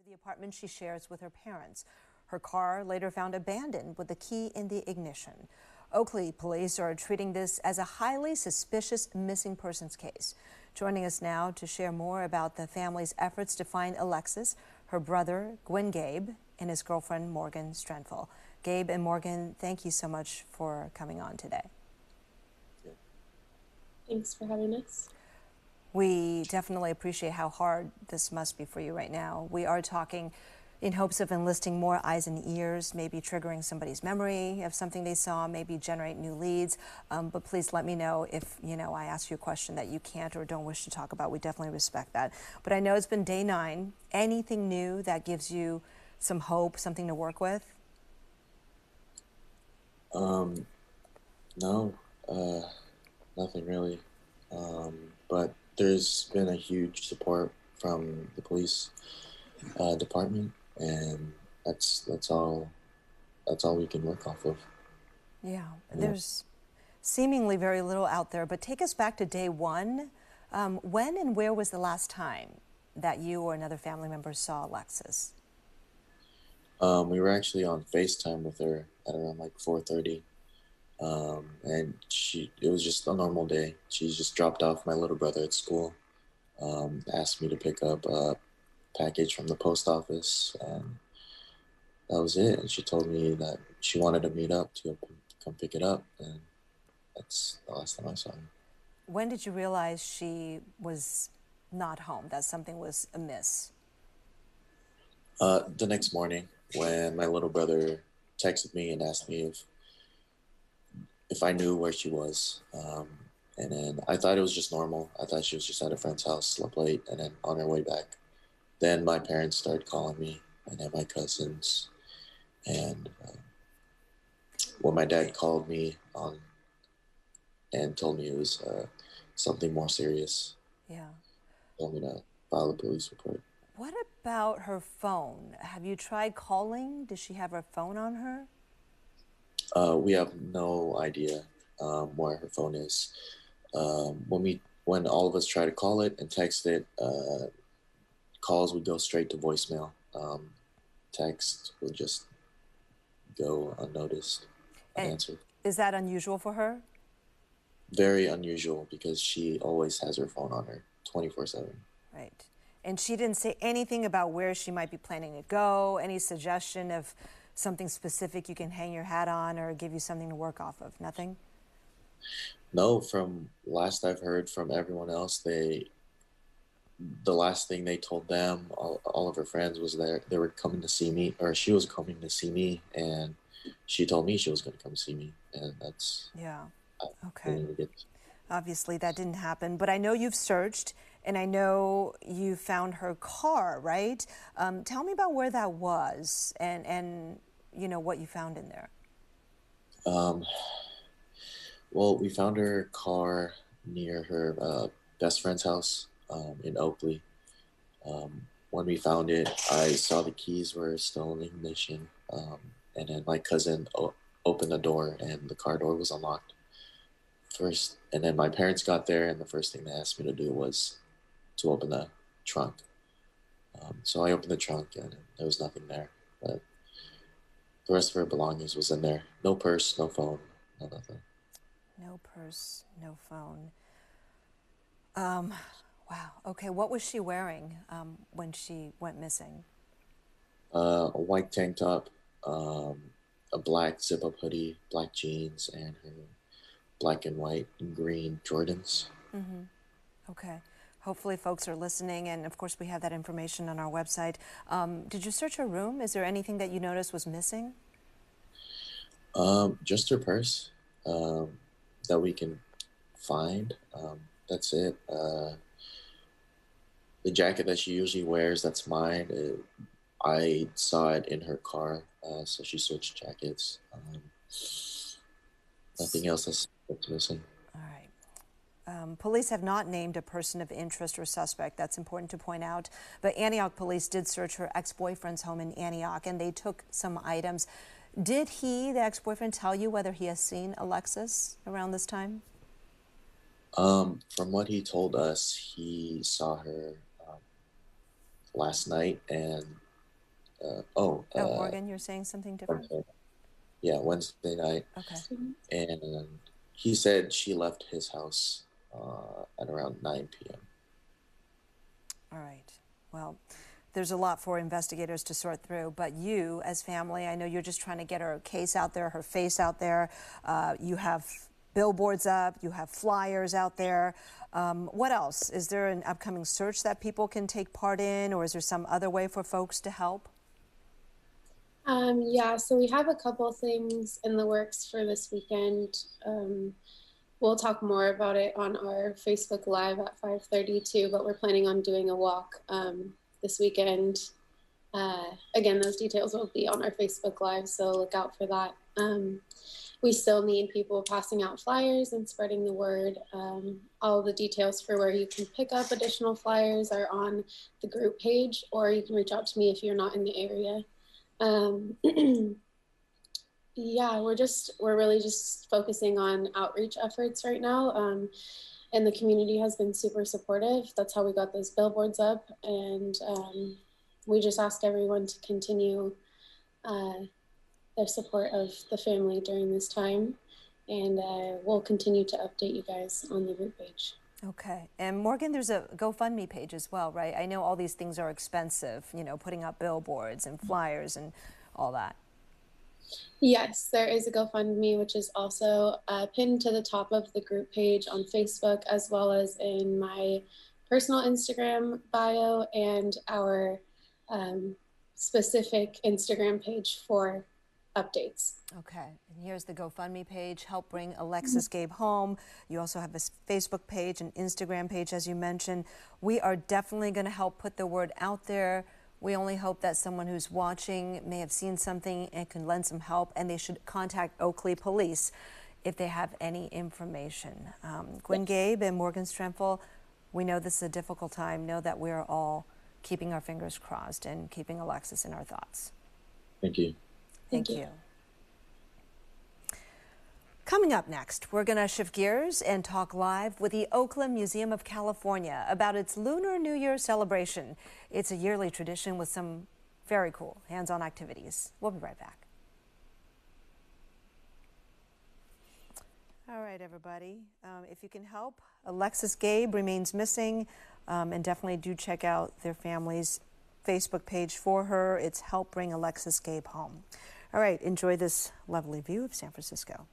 the apartment she shares with her parents. Her car later found abandoned with the key in the ignition. Oakley police are treating this as a highly suspicious missing persons case. Joining us now to share more about the family's efforts to find Alexis, her brother, Gabe, and his girlfriend, Morgan Strenfel. Gabe and Morgan, thank you so much for coming on today. Thanks for having us. We definitely appreciate how hard this must be for you right now. We are talking in hopes of enlisting more eyes and ears, maybe triggering somebody's memory of something they saw, maybe generate new leads. But please let me know if, I ask you a question that you can't or don't wish to talk about. We definitely respect that. But I know it's been day 9. Anything new that gives you some hope, something to work with? No, nothing really. But there's been a huge support from the police department, and that's all we can work off of. Yeah, there's seemingly very little out there, but take us back to day 1. When and where was the last time that you or another family member saw Alexis? We were actually on FaceTime with her at around like 4:30. And it was just a normal day. She just dropped off my little brother at school, asked me to pick up a package from the post office, and that was it. And she told me that she wanted to meet up to come pick it up, and that's the last time I saw her. When did you realize she was not home, that something was amiss? The next morning, when my little brother texted me and asked me if I knew where she was. And then I thought it was just normal. I thought she was just at a friend's house, slept late, and then on her way back. Then my parents started calling me, and then my cousins. And when my dad called me on and told me it was something more serious, told me to file a police report. What about her phone? Have you tried calling? Does she have her phone on her? We have no idea where her phone is. When all of us try to call it and text it, calls would go straight to voicemail. Text would just go unnoticed, unanswered. Is that unusual for her? Very unusual, because she always has her phone on her 24/7. Right. And she didn't say anything about where she might be planning to go, any suggestion of something specific you can hang your hat on or give you something to work off of? Nothing? No, from last I've heard from everyone else, the last thing they told them, all of her friends, was that they were coming to see me, or she was coming to see me, and she told me she was going to come see me, and that's... Yeah. Okay. Obviously that didn't happen, but I know you've searched, and I know you found her car, right? Tell me about where that was and what you found in there. Well, we found her car near her best friend's house in Oakley. When we found it, I saw the keys were still in the ignition, and then my cousin opened the door, and the car door was unlocked first. And then my parents got there, and the first thing they asked me to do was to open the trunk. So I opened the trunk, and there was nothing there, but the rest of her belongings was in there. No purse, no phone, no nothing. No purse, no phone. Wow. Okay, what was she wearing when she went missing? A white tank top, a black zip-up hoodie, black jeans, and her black and white and green Jordans. Mm-hmm. Okay. Hopefully folks are listening, and of course we have that information on our website. Did you search her room? Is there anything that you noticed was missing? Just her purse that we can find. That's it. The jacket that she usually wears, that's mine. I saw it in her car, so she switched jackets. Nothing else that's missing. All right. Police have not named a person of interest or suspect. That's important to point out. But Antioch police did search her ex-boyfriend's home in Antioch, and they took some items. Did the ex-boyfriend, tell you whether he has seen Alexis around this time? From what he told us, he saw her last night, and Morgan, you're saying something different? Wednesday night. Okay. And he said she left his house at around 9 p.m. All right. Well, there's a lot for investigators to sort through, but you, as family, I know you're just trying to get her case out there, her face out there. You have billboards up, you have flyers out there. What else? Is there an upcoming search that people can take part in, or is there some other way for folks to help? Yeah, so we have a couple things in the works for this weekend. We'll talk more about it on our Facebook Live at 5:32, but we're planning on doing a walk this weekend. Again, those details will be on our Facebook Live, so look out for that. We still need people passing out flyers and spreading the word. All the details for where you can pick up additional flyers are on the group page, or you can reach out to me if you're not in the area. Yeah, we're really just focusing on outreach efforts right now. And the community has been super supportive. That's how we got those billboards up. And we just ask everyone to continue their support of the family during this time. And we'll continue to update you guys on the group page. Okay. And Morgan, there's a GoFundMe page as well, right? I know all these things are expensive, you know, putting up billboards and flyers and all that. Yes, there is a GoFundMe, which is also pinned to the top of the group page on Facebook, as well as in my personal Instagram bio and our specific Instagram page for updates. Okay, and here's the GoFundMe page, help bring Alexis Gabe home. You also have a Facebook page and Instagram page, as you mentioned. We are definitely going to help put the word out there. We only hope that someone who's watching may have seen something and can lend some help, and they should contact Oakley Police if they have any information. Gwen Gabe and Morgan Strenfel, we know this is a difficult time. Know that we are all keeping our fingers crossed and keeping Alexis in our thoughts. Thank you. Thank you. Coming up next, we're going to shift gears and talk live with the Oakley Museum of California about its Lunar New Year celebration. It's a yearly tradition with some very cool hands-on activities. We'll be right back. All right, everybody. If you can help, Alexis Gabe remains missing, and definitely do check out their family's Facebook page for her. It's Help Bring Alexis Gabe Home. All right, enjoy this lovely view of San Francisco.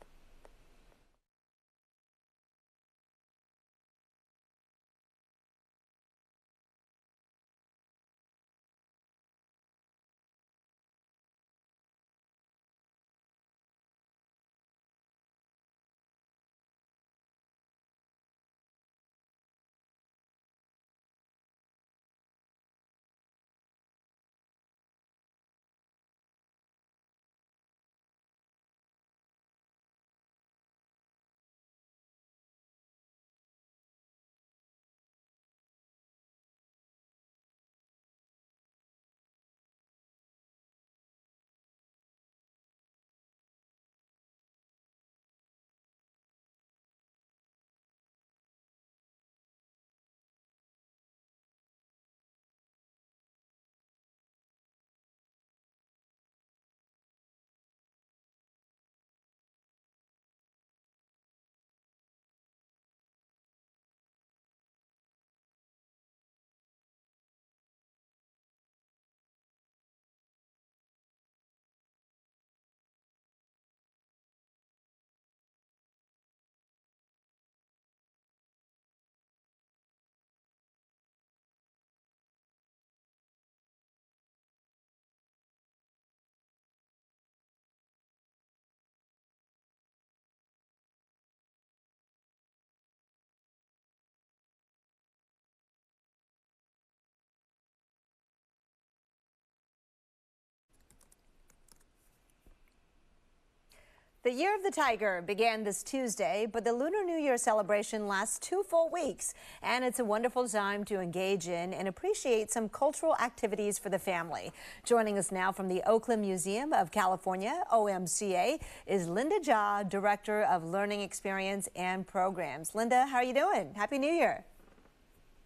The Year of the Tiger began this Tuesday, but the Lunar New Year celebration lasts 2 full weeks, and it's a wonderful time to engage in and appreciate some cultural activities for the family. Joining us now from the Oakley Museum of California, OMCA, is Linda Jha, Director of Learning Experience and Programs. Linda, how are you doing? Happy New Year.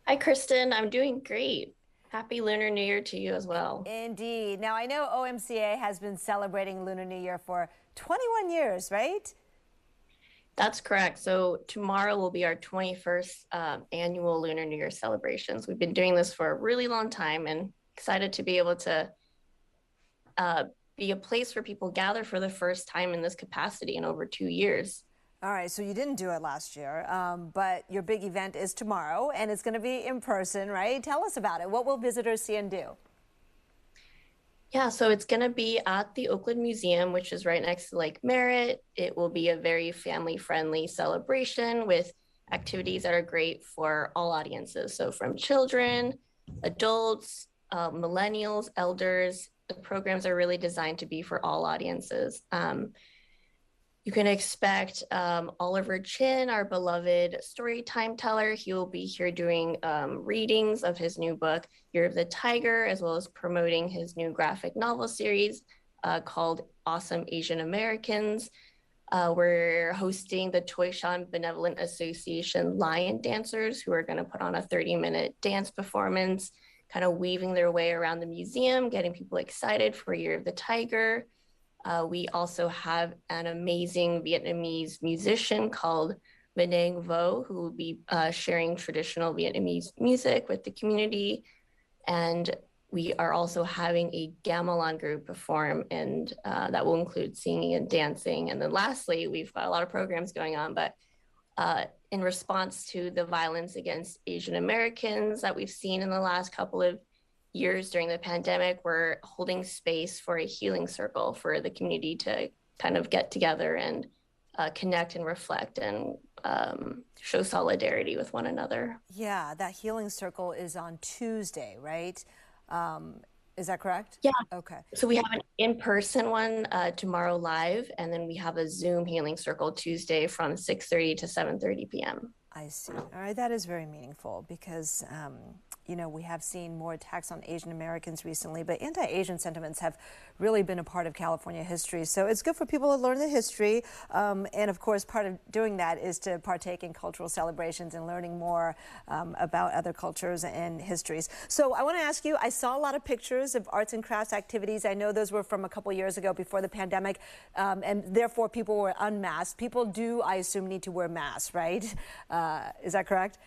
Hi, Kristen. I'm doing great. Happy Lunar New Year to you as well. Indeed. Now, I know OMCA has been celebrating Lunar New Year for 21 years, right? That's correct. So tomorrow will be our 21st annual Lunar New Year celebrations. We've been doing this for a really long time and excited to be able to uh, be a place where people gather for the first time in this capacity in over 2 years. All right, so you didn't do it last year, but your big event is tomorrow, and it's going to be in person, right? Tell us about it. What will visitors see and do? Yeah, so it's going to be at the Oakland Museum, which is right next to Lake Merritt. It will be a very family-friendly celebration with activities that are great for all audiences. So from children, adults, millennials, elders, the programs are really designed to be for all audiences. You can expect Oliver Chin, our beloved story time teller. He will be here doing readings of his new book, Year of the Tiger, as well as promoting his new graphic novel series called Awesome Asian Americans. We're hosting the Toyshan Benevolent Association Lion Dancers, who are going to put on a 30-minute dance performance, kind of weaving their way around the museum, getting people excited for Year of the Tiger. We also have an amazing Vietnamese musician called Benang Vo, who will be sharing traditional Vietnamese music with the community. And we are also having a gamelan group perform, and that will include singing and dancing. And then lastly, we've got a lot of programs going on, but in response to the violence against Asian Americans that we've seen in the last couple of years during the pandemic, we're holding space for a healing circle for the community to kind of get together and connect and reflect and show solidarity with one another. Yeah, that healing circle is on Tuesday, right? Is that correct? Yeah. Okay. So we have an in-person one tomorrow live, and then we have a Zoom healing circle Tuesday from 6:30 to 7:30 p.m. I see. All right, that is very meaningful because, you know, we have seen more attacks on Asian Americans recently, but anti-Asian sentiments have really been a part of California history. So it's good for people to learn the history. And of course, part of doing that is to partake in cultural celebrations and learning more about other cultures and histories. So I want to ask you, I saw a lot of pictures of arts and crafts activities. I know those were from a couple years ago before the pandemic, and therefore people were unmasked. People do, I assume, need to wear masks, right? Is that correct?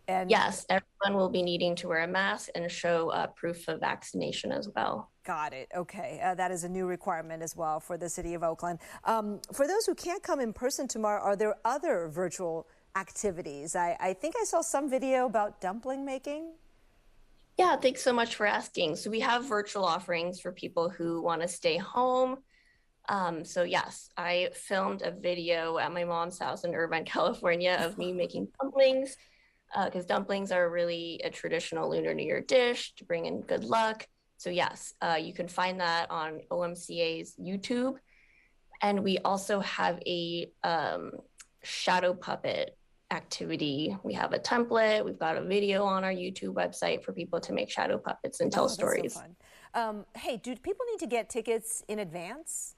And yes, everyone will be needing to wear a mask and show proof of vaccination as well. Got it. Okay. That is a new requirement as well for the city of Oakland. For those who can't come in person tomorrow, are there other virtual activities? I think I saw some video about dumpling making. Yeah, thanks so much for asking. So we have virtual offerings for people who want to stay home. So yes, I filmed a video at my mom's house in Irvine, California of me making dumplings, because dumplings are really a traditional Lunar New Year dish to bring in good luck. So yes, you can find that on OMCA's YouTube. And we also have a shadow puppet activity. We have a template. We've got a video on our YouTube website for people to make shadow puppets and tell stories. So fun. Hey, do people need to get tickets in advance?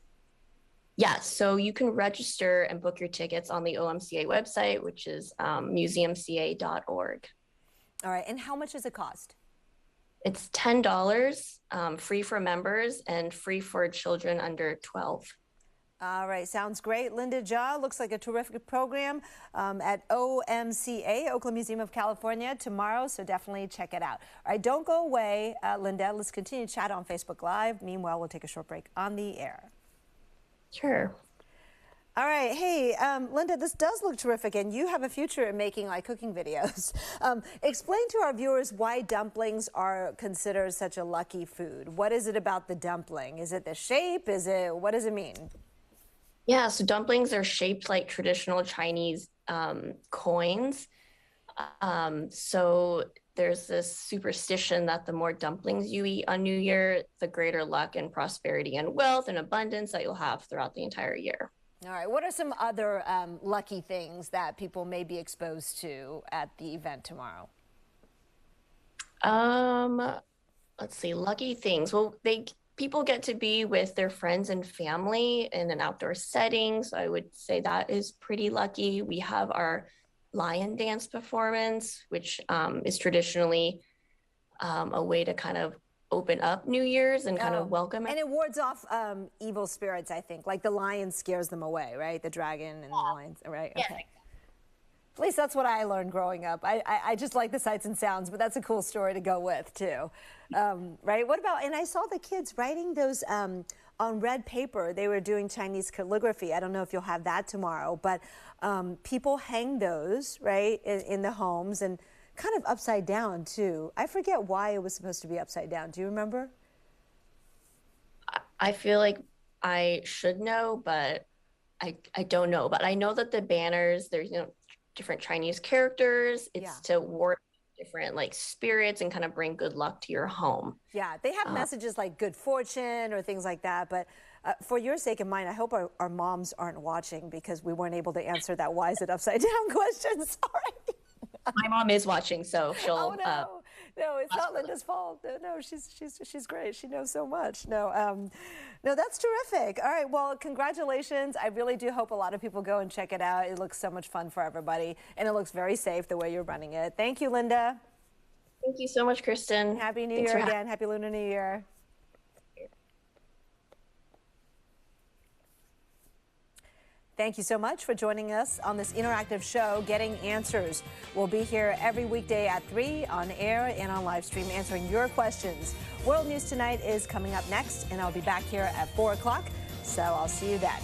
Yes, so you can register and book your tickets on the OMCA website, which is museumca.org. All right, and how much does it cost? It's $10, free for members and free for children under 12. All right, sounds great. Linda Jha, looks like a terrific program at OMCA, Oakland Museum of California, tomorrow, so definitely check it out. All right, don't go away, Linda. Let's continue to chat on Facebook Live. Meanwhile, we'll take a short break on the air. Sure. All right. Hey, Linda, this does look terrific, and you have a future in making like cooking videos. Explain to our viewers why dumplings are considered such a lucky food. What is it about the dumpling? Is it the shape? What does it mean? Yeah, so dumplings are shaped like traditional Chinese coins. So there's this superstition that the more dumplings you eat on New Year, the greater luck and prosperity and wealth and abundance that you'll have throughout the entire year. All right. What are some other lucky things that people may be exposed to at the event tomorrow? Let's see, lucky things. Well, people get to be with their friends and family in an outdoor setting, so I would say that is pretty lucky. We have our lion dance performance, which is traditionally a way to kind of open up New Year's and kind of welcome it. And it wards off evil spirits, I think. Like the lion scares them away, right? The dragon and the lions, right? Yeah. Okay. At least that's what I learned growing up. I just like the sights and sounds, but that's a cool story to go with too, right? What about, and I saw the kids writing those on red paper. They were doing Chinese calligraphy. I don't know if you'll have that tomorrow, but people hang those, right, in the homes and kind of upside down too. I forget why it was supposed to be upside down. Do you remember? I feel like I should know, but I don't know. But I know that the banners, there's, you know, different Chinese characters. It's to ward different like spirits and kind of bring good luck to your home. Yeah, they have messages like good fortune or things like that. But for your sake and mine, I hope our moms aren't watching because we weren't able to answer that why is it upside down question. Sorry. My mom is watching, so she'll. Oh no, no, it's not Linda's fault. No, she's great. She knows so much. No, no, that's terrific. All right, well, congratulations. I really do hope a lot of people go and check it out. It looks so much fun for everybody, and it looks very safe the way you're running it. Thank you, Linda. Thank you so much, Kristen. Happy New Year again. Happy Lunar New Year. Thank you so much for joining us on this interactive show, Getting Answers. We'll be here every weekday at 3 on air and on live stream answering your questions. World News Tonight is coming up next, and I'll be back here at 4 o'clock, so I'll see you then.